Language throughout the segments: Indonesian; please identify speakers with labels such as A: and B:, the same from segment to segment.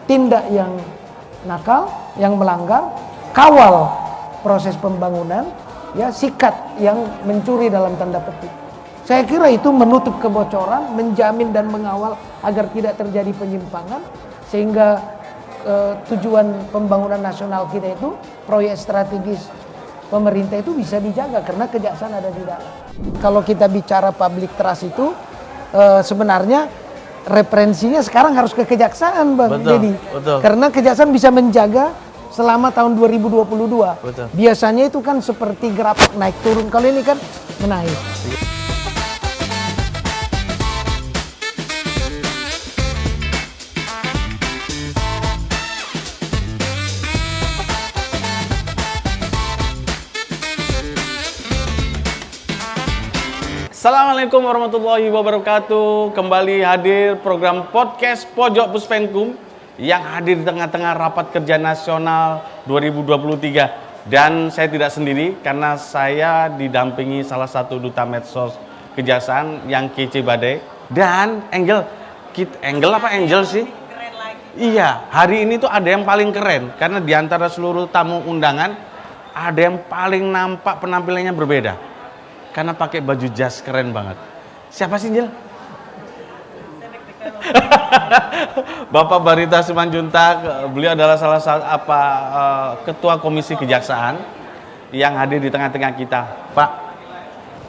A: tindak yang nakal, yang melanggar, kawal proses pembangunan, ya sikat yang mencuri dalam tanda petik. Saya kira itu menutup kebocoran, menjamin dan mengawal agar tidak terjadi penyimpangan, sehingga tujuan pembangunan nasional kita itu, proyek strategis pemerintah itu bisa dijaga karena kejaksaan ada di dalam. Kalau kita bicara public trust itu sebenarnya referensinya sekarang harus ke kejaksaan, Bang.
B: Betul.
A: Karena kejaksaan bisa menjaga selama tahun 2022.
B: Betul.
A: Biasanya itu kan seperti grafik naik turun. Kalau ini kan menaik.
B: Assalamualaikum warahmatullahi wabarakatuh. Kembali hadir program podcast Pojok Puspenkum yang hadir di tengah-tengah rapat kerja nasional 2023. Dan saya tidak sendiri karena saya didampingi salah satu duta medsos kejaksaan yang kece badai. Dan Angel sih?
C: Keren lagi.
B: Iya, hari ini tuh ada yang paling keren karena di antara seluruh tamu undangan ada yang paling nampak penampilannya berbeda. Karena pakai baju jas keren banget. Siapa sih, Jel? Bapak Barita Simanjuntak, beliau adalah salah satu ketua komisi kejaksaan yang hadir di tengah-tengah kita. Pak,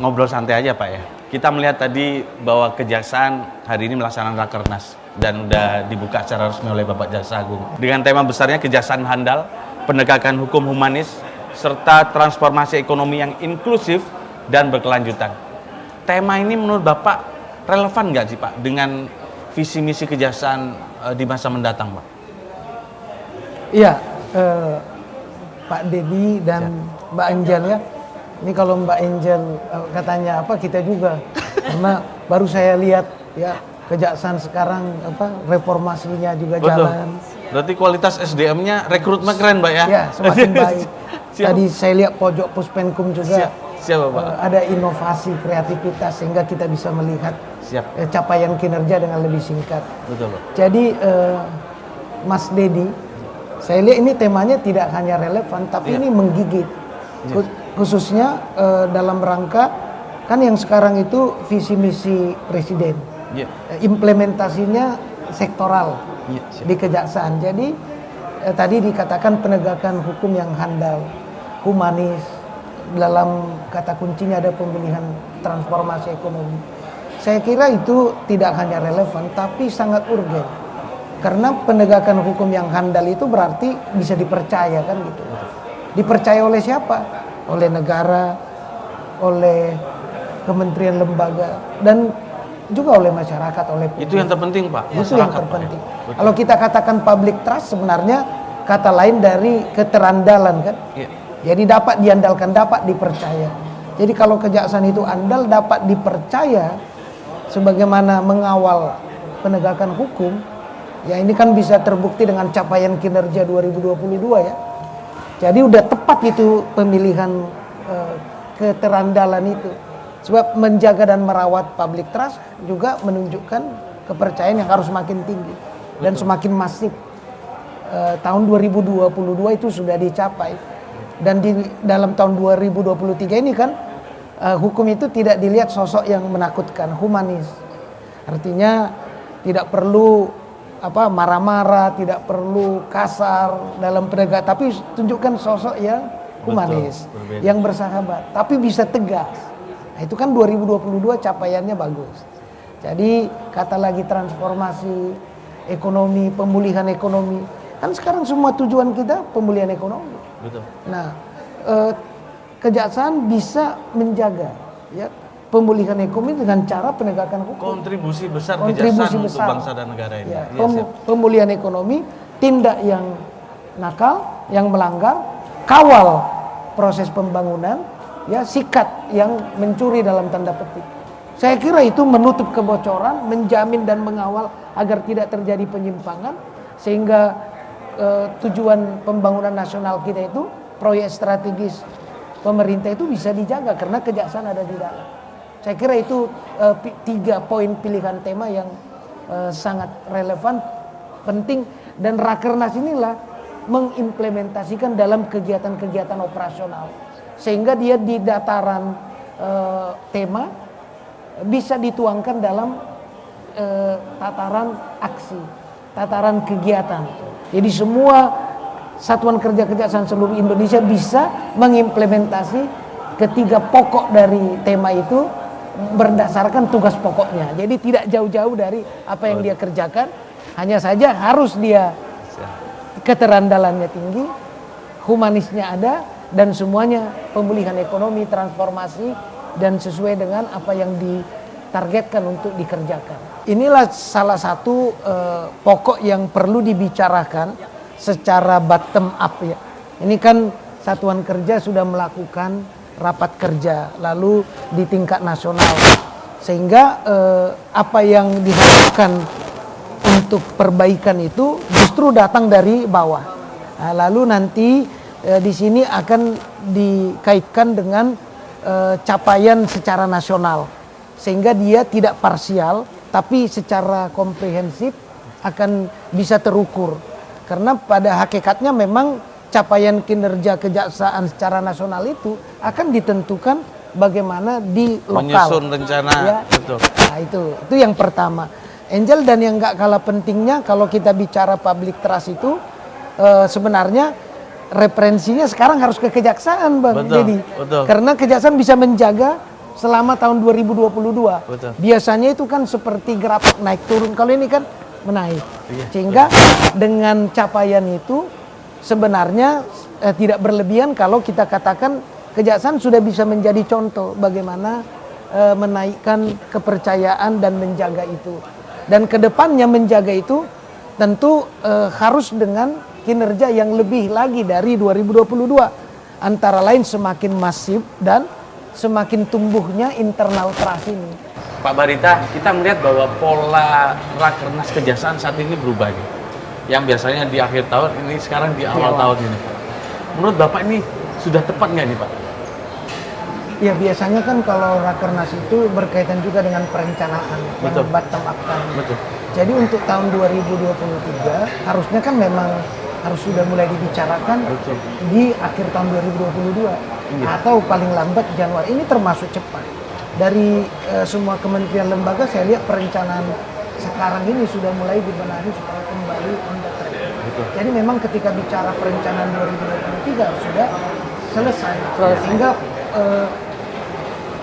B: ngobrol santai aja Pak ya. Kita melihat tadi bahwa kejaksaan hari ini melaksanakan rakernas dan udah dibuka secara resmi oleh Bapak Jaksa Agung. Dengan tema besarnya kejaksaan handal, penegakan hukum humanis, serta transformasi ekonomi yang inklusif dan berkelanjutan. Tema ini menurut Bapak relevan nggak sih Pak dengan visi misi kejaksaan di masa mendatang Pak?
A: Iya, Pak Dedi dan Mbak Angel ya. Ini kalau Mbak Angel katanya apa, kita juga. Karena baru saya lihat ya kejaksaan sekarang reformasinya juga jalan.
B: Berarti kualitas SDM-nya rekrutmen keren Pak ya?
A: Ya, semakin baik. Tadi saya lihat Pojok Puspenkum juga.
B: Siap Pak.
A: Ada inovasi, kreativitas sehingga kita bisa melihat capaian kinerja dengan lebih singkat.
B: Betul Pak.
A: Jadi Mas Dedi, saya lihat ini temanya tidak hanya relevan tapi ini menggigit. Khususnya dalam rangka kan yang sekarang itu visi misi presiden. Implementasinya sektoral di kejaksaan. Jadi tadi dikatakan penegakan hukum yang handal, humanis. Dalam kata kuncinya ada pemulihan transformasi ekonomi. Saya kira itu tidak hanya relevan tapi sangat urgen. Karena penegakan hukum yang handal itu berarti bisa dipercaya kan gitu. Dipercaya oleh siapa? Oleh negara, oleh kementerian lembaga dan juga oleh masyarakat, oleh publik.
B: Itu yang terpenting Pak.
A: Itu yang terpenting. Kalau kita katakan public trust sebenarnya kata lain dari keterandalan kan. Jadi dapat diandalkan, dapat dipercaya. Jadi kalau kejaksaan itu andal, dapat dipercaya sebagaimana mengawal penegakan hukum, ya ini kan bisa terbukti dengan capaian kinerja 2022 ya. Jadi udah tepat itu pemilihan keterandalan itu. Sebab menjaga dan merawat public trust juga menunjukkan kepercayaan yang harus makin tinggi dan semakin masif. Tahun 2022 itu sudah dicapai. Dan di dalam tahun 2023 ini kan hukum itu tidak dilihat sosok yang menakutkan, humanis. Artinya tidak perlu marah-marah, tidak perlu kasar dalam penegak, tapi tunjukkan sosok yang humanis, yang bersahabat, tapi bisa tegas. Nah, itu kan 2022 capaiannya bagus. Jadi kata lagi transformasi ekonomi, pemulihan ekonomi. Kan sekarang semua tujuan kita pemulihan ekonomi.
B: Betul.
A: Nah, kejaksaan bisa menjaga ya pemulihan ekonomi dengan cara penegakan hukum.
B: Kontribusi besar kejaksaan untuk bangsa dan negara ini.
A: Ya, pemulihan ekonomi, tindak yang nakal, yang melanggar, kawal proses pembangunan, ya sikat yang mencuri dalam tanda petik. Saya kira itu menutup kebocoran, menjamin dan mengawal agar tidak terjadi penyimpangan, sehingga tujuan pembangunan nasional kita itu, proyek strategis pemerintah itu bisa dijaga karena kejaksaan ada di dalam. Saya kira itu 3 poin pilihan tema yang sangat relevan, penting Dan Rakernas inilah mengimplementasikan dalam kegiatan-kegiatan operasional. Sehingga dia di dataran tema bisa dituangkan dalam tataran aksi, tataran kegiatan. Jadi semua satuan kerja kejaksaan seluruh Indonesia bisa mengimplementasi ketiga pokok dari tema itu berdasarkan tugas pokoknya. Jadi tidak jauh-jauh dari apa yang dia kerjakan, hanya saja harus dia keterandalannya tinggi, humanisnya ada, dan semuanya pemulihan ekonomi, transformasi, dan sesuai dengan apa yang ditargetkan untuk dikerjakan. Inilah salah satu pokok yang perlu dibicarakan secara bottom up ya. Ini kan satuan kerja sudah melakukan rapat kerja, lalu di tingkat nasional, sehingga apa yang diharapkan untuk perbaikan itu justru datang dari bawah. Nah, lalu nanti di sini akan dikaitkan dengan capaian secara nasional, sehingga dia tidak parsial, tapi secara komprehensif akan bisa terukur. Karena pada hakikatnya memang capaian kinerja kejaksaan secara nasional itu akan ditentukan bagaimana di lokal.
B: Menyusun rencana,
A: ya.
B: betul.
A: Nah itu yang pertama. Angel, dan yang nggak kalah pentingnya kalau kita bicara public trust itu sebenarnya referensinya sekarang harus ke kejaksaan, Bang.
B: Betul,
A: Jadi
B: betul.
A: karena kejaksaan bisa menjaga selama tahun 2022.
B: Betul.
A: Biasanya itu kan seperti grafik naik turun. Kalau ini kan menaik.
B: Iya,
A: Sehingga dengan capaian itu sebenarnya tidak berlebihan kalau kita katakan kejaksaan sudah bisa menjadi contoh bagaimana menaikkan kepercayaan dan menjaga itu. Dan kedepannya menjaga itu tentu harus dengan kinerja yang lebih lagi dari 2022. Antara lain semakin masif dan semakin tumbuhnya internal trust ini.
B: Pak Barita, kita melihat bahwa pola Rakernas Kejaksaan saat ini berubah nih. Yang biasanya di akhir tahun, ini sekarang di awal tahun ini. Menurut Bapak ini sudah tepat nggak nih Pak?
A: Ya biasanya kan kalau Rakernas itu berkaitan juga dengan perencanaan,
B: Betul.
A: yang bottom up kan.
B: Betul.
A: Jadi untuk tahun 2023 harusnya kan memang harus sudah mulai dibicarakan
B: Betul.
A: di akhir tahun 2022
B: Iya.
A: atau paling lambat Januari. Ini termasuk cepat. Dari semua kementerian lembaga saya lihat perencanaan sekarang ini sudah mulai dibenahi supaya kembali on the track.
B: Betul.
A: Jadi memang ketika bicara perencanaan 2023 sudah selesai. Sehingga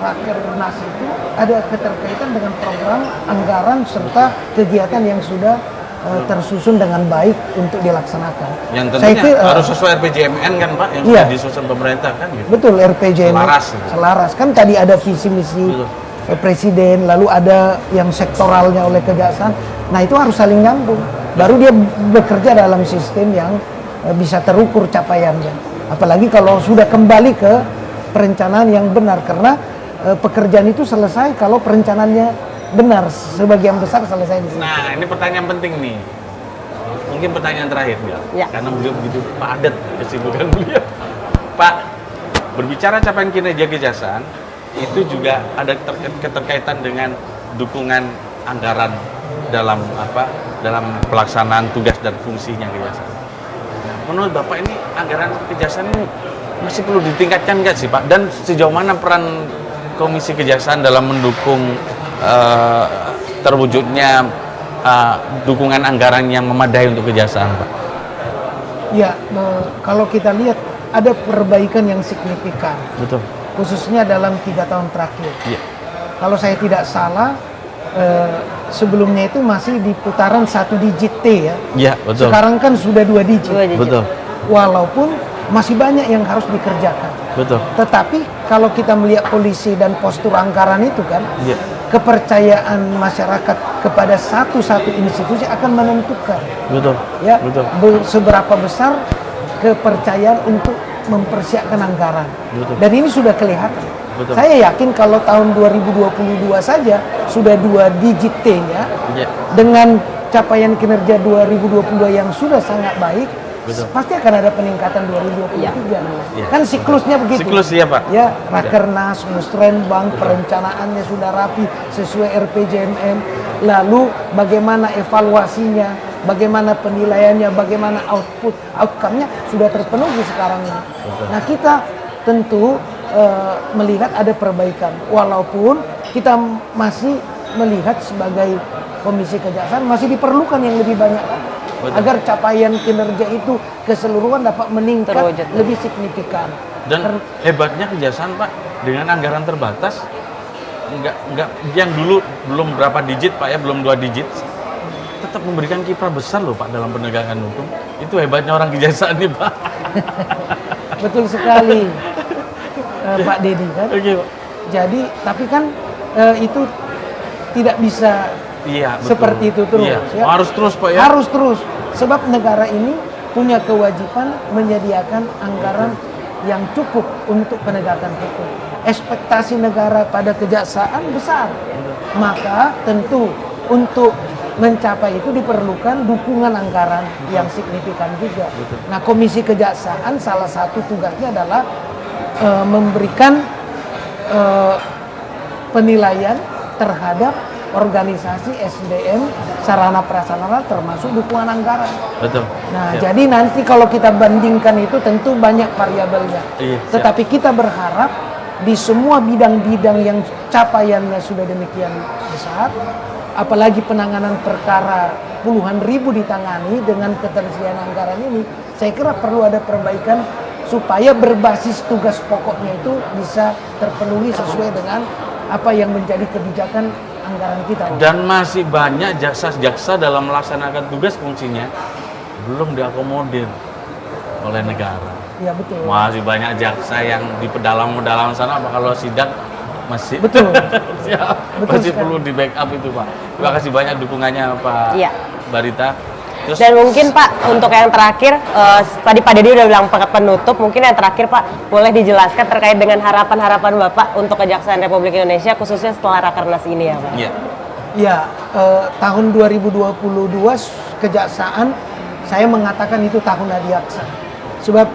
A: Rakernas itu ada keterkaitan dengan program, anggaran, serta kegiatan yang sudah tersusun dengan baik untuk dilaksanakan.
B: Yang
A: Saya
B: tentunya
A: kira,
B: harus sesuai RPJMN kan Pak, yang
A: iya.
B: sudah disusun pemerintah kan gitu.
A: Betul, RPJMN
B: Selaras.
A: selaras. Kan tadi ada visi misi presiden, lalu ada yang sektoralnya oleh kejaksaan. Nah itu harus saling nyambung. Baru dia bekerja dalam sistem yang bisa terukur capaiannya. Apalagi kalau sudah kembali ke perencanaan yang benar, karena pekerjaan itu selesai kalau perencanaannya benar, sebagian besar selesai di sini.
B: Nah, ini pertanyaan penting nih. Mungkin pertanyaan terakhir, Bel.
C: Ya.
B: Karena beliau begitu padat kesibukan beliau. Pak, berbicara capaian kinerja kejaksaan, itu juga ada keterkaitan dengan dukungan anggaran dalam dalam pelaksanaan tugas dan fungsinya kejaksaan. Nah, menurut Bapak ini anggaran kejaksaan ini masih perlu ditingkatkan nggak sih Pak? Dan sejauh mana peran Komisi Kejaksaan dalam mendukung terwujudnya dukungan anggaran yang memadai untuk kejaksaan, Pak?
A: Ya, kalau kita lihat ada perbaikan yang signifikan,
B: Betul.
A: khususnya dalam 3 tahun terakhir.
B: Iya.
A: Kalau saya tidak salah, sebelumnya itu masih di putaran 1 digit T ya.
B: Iya, betul.
A: Sekarang kan sudah 2 digit.
B: Betul.
A: Walaupun masih banyak yang harus dikerjakan.
B: Betul.
A: Tetapi kalau kita melihat polisi dan postur anggaran itu kan,
B: Iya.
A: kepercayaan masyarakat kepada satu institusi akan menentukan
B: Betul.
A: ya
B: Betul.
A: seberapa besar kepercayaan untuk mempersiapkan anggaran.
B: Betul.
A: Dan ini sudah kelihatan.
B: Betul.
A: Saya yakin kalau tahun 2022 saja sudah 2 digit T-nya,
B: Iya.
A: dengan capaian kinerja 2022 yang sudah sangat baik,
B: Betul.
A: pasti akan ada peningkatan 2023.
B: Iya.
A: Kan siklusnya begitu.
B: Siklus ya, Pak.
A: Ya, Rakernas, Musrenbang, perencanaannya sudah rapi sesuai RPJMN. Lalu bagaimana evaluasinya bagaimana penilaiannya, bagaimana outcome-nya sudah terpenuhi sekarang ini. Nah, kita tentu melihat ada perbaikan, walaupun kita masih melihat sebagai Komisi Kejaksaan masih diperlukan yang lebih banyak agar capaian kinerja itu keseluruhan dapat meningkat lebih signifikan.
B: Dan hebatnya Kejaksaan, Pak, dengan anggaran terbatas, nggak yang dulu belum berapa digit, Pak ya, belum 2 digit, tetap memberikan kiprah besar loh, Pak, dalam penegakan hukum. Itu hebatnya orang Kejaksaan nih, Pak.
A: Betul sekali, Pak Dedi kan.
B: Oke, Pak.
A: Jadi, tapi kan itu tidak bisa
B: Iya, betul.
A: seperti itu terus.
B: Iya.
A: Ya.
B: Harus terus, Pak ya.
A: Harus terus, sebab negara ini punya kewajiban menyediakan anggaran yang cukup untuk penegakan hukum. Ekspektasi negara pada kejaksaan besar, maka tentu untuk mencapai itu diperlukan dukungan anggaran yang signifikan juga. Nah, Komisi Kejaksaan salah satu tugasnya adalah memberikan penilaian terhadap organisasi SDM, sarana prasarana termasuk dukungan anggaran.
B: Betul.
A: Nah,
B: Siap.
A: jadi nanti kalau kita bandingkan itu tentu banyak variabelnya.
B: Iya, siap.
A: Tetapi kita berharap di semua bidang-bidang yang capaiannya sudah demikian besar, apalagi penanganan perkara puluhan ribu ditangani dengan ketersediaan anggaran ini, saya kira perlu ada perbaikan supaya berbasis tugas pokoknya itu bisa terpenuhi sesuai dengan apa yang menjadi kebijakan anggaran kita.
B: Dan masih banyak jaksa-jaksa dalam melaksanakan tugas fungsinya belum diakomodir oleh negara.
A: Iya, betul.
B: Masih banyak jaksa yang di pedalaman sana, apa kalau sidang masih
A: Betul.
B: Siap.
A: Betul
B: Masih
A: sekali.
B: perlu di backup itu, Pak. Terima kasih banyak dukungannya, Pak
C: Iya.
B: Barita. Terus
C: Dan mungkin Pak, untuk yang terakhir, tadi Pak Dedi udah bilang penutup, mungkin yang terakhir Pak, boleh dijelaskan terkait dengan harapan-harapan Bapak untuk Kejaksaan Republik Indonesia, khususnya setelah Rakernas ini ya Pak?
B: Iya.
A: Ya, tahun 2022 kejaksaan saya mengatakan itu tahun adiaksa. Sebab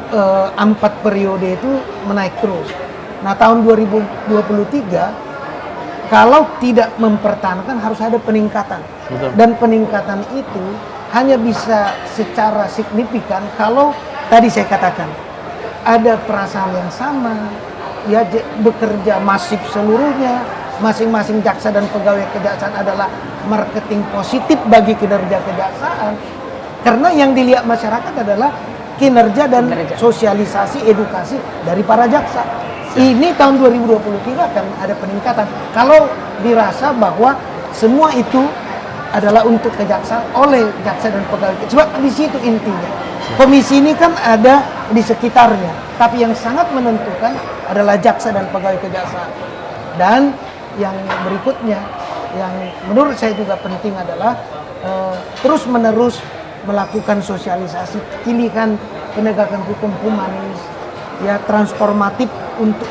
A: 4 periode itu menaik terus. Nah, tahun 2023 kalau tidak mempertahankan harus ada peningkatan.
B: Betul.
A: Dan peningkatan itu hanya bisa secara signifikan kalau tadi saya katakan ada perasaan yang sama, ya bekerja masif seluruhnya, masing-masing jaksa dan pegawai kejaksaan adalah marketing positif bagi kinerja kejaksaan. Karena yang dilihat masyarakat adalah kinerja dan sosialisasi edukasi dari para jaksa. Ini tahun 2023 akan ada peningkatan. Kalau dirasa bahwa semua itu adalah untuk kejaksaan oleh jaksa dan pegawai. Sebab di situ intinya. Komisi ini kan ada di sekitarnya, tapi yang sangat menentukan adalah jaksa dan pegawai kejaksaan. Dan yang berikutnya, yang menurut saya juga penting adalah terus-menerus melakukan sosialisasi pilihan penegakan hukum humanis, ya transformatif untuk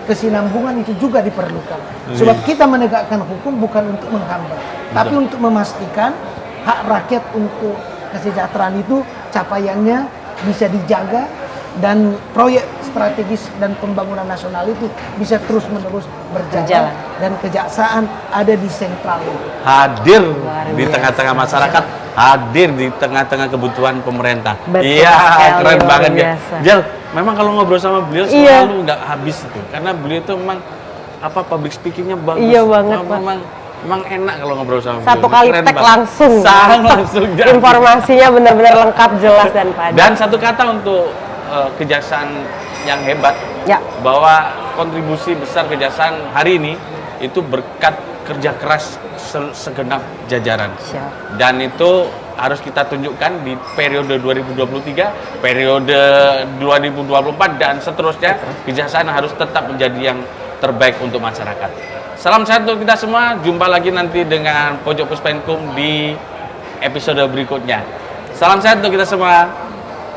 A: kesinambungan itu juga diperlukan. Sebab kita menegakkan hukum bukan untuk menghambat, tapi untuk memastikan hak rakyat untuk kesejahteraan itu capaiannya bisa dijaga dan proyek strategis dan pembangunan nasional itu bisa terus-menerus berjalan dan kejaksaan ada di sentral itu.
B: Hadir di tengah-tengah masyarakat, hadir di tengah-tengah kebutuhan pemerintah.
C: Betul
B: Iya,
C: sekali,
B: keren
C: luar
B: banget ya.
C: biasa.
B: Jel, memang kalau ngobrol sama beliau selalu nggak habis itu, karena beliau itu memang public speakingnya bagus.
C: Iya banget, Pak.
B: Memang enak kalau ngobrol sama beliau.
C: Satu kali
B: Keren
C: tag
B: banget.
C: langsung.
B: Langsung jadi.
C: Informasinya benar-benar lengkap, jelas dan padat.
B: Dan satu kata untuk kejaksaan yang hebat,
C: Ya.
B: bahwa kontribusi besar kejaksaan hari ini itu berkat kerja keras segenap jajaran.
C: Siap.
B: Dan itu harus kita tunjukkan di periode 2023, periode 2024 dan seterusnya. Kejaksaan harus tetap menjadi yang terbaik untuk masyarakat. Salam sehat untuk kita semua. Jumpa lagi nanti dengan Pojok Puspenkum di episode berikutnya. Salam sehat untuk kita semua.